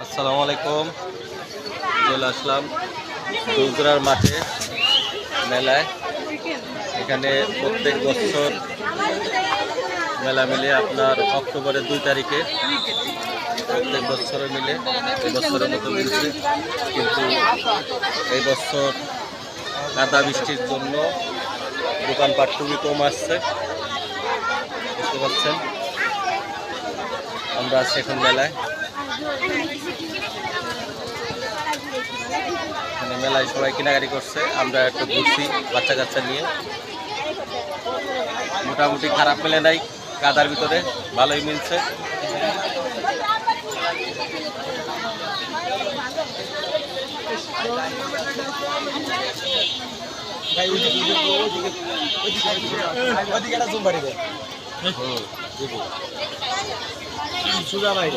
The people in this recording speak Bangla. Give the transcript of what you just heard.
আসসালামু আলাইকুম। চলে আসলাম দুলদুরার মাঠে মেলায়। এখানে প্রত্যেক বছর মেলা মিলে আপনার অক্টোবরের 2 তারিখে প্রত্যেক বছরে মিলে এই বছরের মতো মিলছে, কিন্তু এই বছর কাদা বৃষ্টির জন্য দোকানপাট খুবই কম আসছে। বুঝতে পারছেন, আমরা আছি এখন মেলায়। এখানে মেলায় সবাই কেনাকাটি করছে, আমরা একটু ঘুরছি বাচ্চা কাচ্চা নিয়ে। মোটামুটি খারাপ মেলে নাই, কাদার ভিতরে ভালোই মিলছে। সুজা ভাই